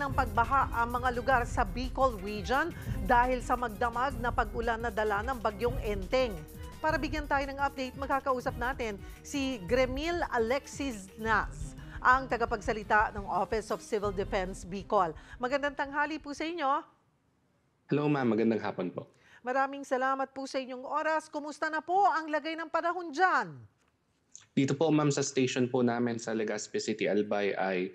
ng pagbaha ang mga lugar sa Bicol Region dahil sa magdamag na pag-ulan na dala ng bagyong Enteng. Para bigyan tayo ng update, makakausap natin si Gremil Alexis Nas, ang tagapagsalita ng Office of Civil Defense Bicol. Magandang tanghali po sa inyo. Hello ma'am, magandang hapon po. Maraming salamat po sa inyong oras. Kumusta na po ang lagay ng panahon dyan? Dito po ma'am sa station po namin sa Legazpi City, Albay ay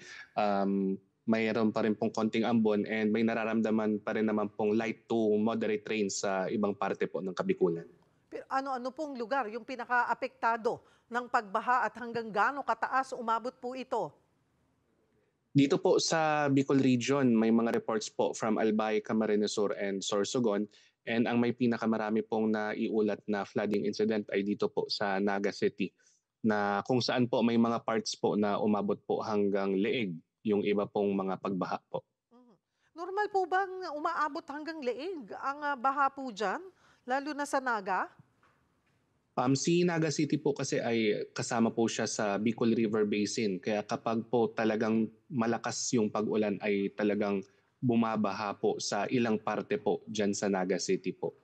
mayroon pa rin pong konting ambon and may nararamdaman pa rin naman pong light to moderate rain sa ibang parte po ng Kabikulan. Pero ano-ano pong lugar yung pinaka-apektado ng pagbaha at hanggang gaano kataas umabot po ito? Dito po sa Bicol Region, may mga reports po from Albay, Camarines Sur and Sorsogon, and ang may pinakamarami pong naiulat na flooding incident ay dito po sa Naga City, na kung saan po may mga parts po na umabot po hanggang leeg yung iba pong mga pagbaha po. Mhm. Normal po bang umaabot hanggang leeg ang baha po dyan, lalo na sa Naga? Si Naga City po kasi ay kasama po siya sa Bicol River Basin. Kaya kapag po talagang malakas yung pag-ulan ay talagang bumabaha po sa ilang parte po dyan sa Naga City po.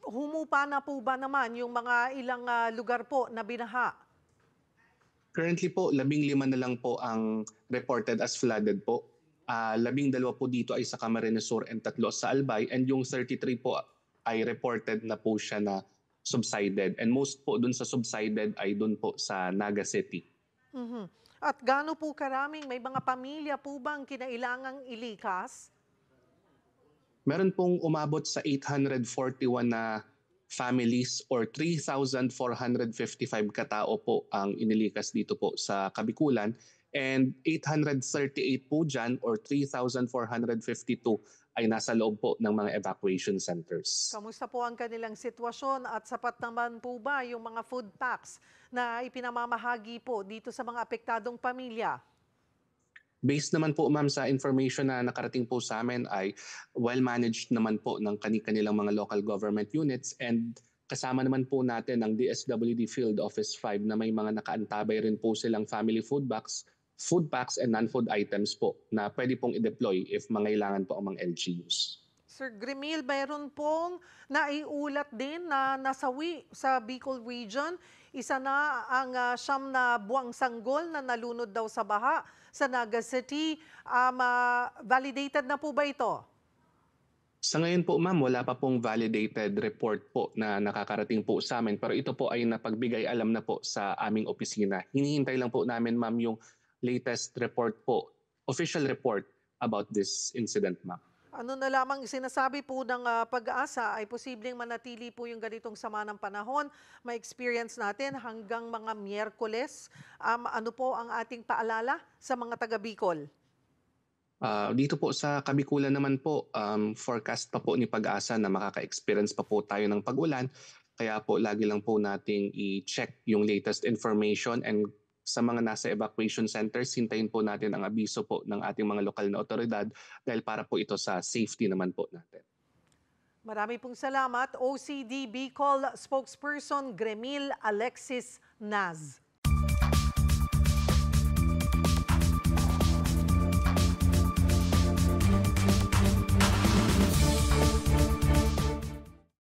Humupa na po ba naman yung mga ilang lugar po na binaha? Currently po, 15 na lang po ang reported as flooded po. 12 po dito ay sa Camarines Sur and 3 sa Albay, and yung 33 po ay reported na po siya na subsided. And most po dun sa subsided ay dun po sa Naga City. Mhm. At gaano po karaming may mga pamilya po bang kinailangang ilikas? Meron pong umabot sa 841 na families or 3,455 katao po ang inilikas dito po sa Kabikulan, and 838 po dyan or 3,452 ay nasa loob po ng mga evacuation centers. Kamusta po ang kanilang sitwasyon at sapat naman po ba yung mga food packs na ipinamamahagi po dito sa mga apektadong pamilya? Based naman po ma'am sa information na nakarating po sa amin ay well managed naman po ng kanilang mga local government units, and kasama naman po natin ang DSWD Field Office 5 na may mga nakaantabay rin po silang family food packs and non-food items po na pwede pong i-deploy if mangailangan po ang mga LGUs. Sir Grimil, mayroon pong naiulat din na nasawi sa Bicol Region. Isa na ang siyam na buwang sanggol na nalunod daw sa baha sa Naga City. Validated na po ba ito? Sa ngayon po ma'am, wala pa pong validated report po na nakakarating po sa amin, pero ito po ay napagbigay alam na po sa aming opisina. Hinihintay lang po namin ma'am yung latest report po, official report about this incident ma'am. Ano na lamang sinasabi po ng pag-asa ay posibleng manatili po yung ganitong sama ng panahon. May experience natin hanggang mga Miyerkules. Ano po ang ating paalala sa mga taga Bicol? Dito po sa Kabikulan naman po, forecast pa po ni Pag-asa na makaka-experience pa po tayo ng pag-ulan. Kaya po lagi lang po nating i-check yung latest information, and sa mga nasa evacuation centers, hintayin po natin ang abiso po ng ating mga lokal na otoridad dahil para po ito sa safety naman po natin. Marami pong salamat, OCD Bicol spokesperson Gremil Alexis Naz.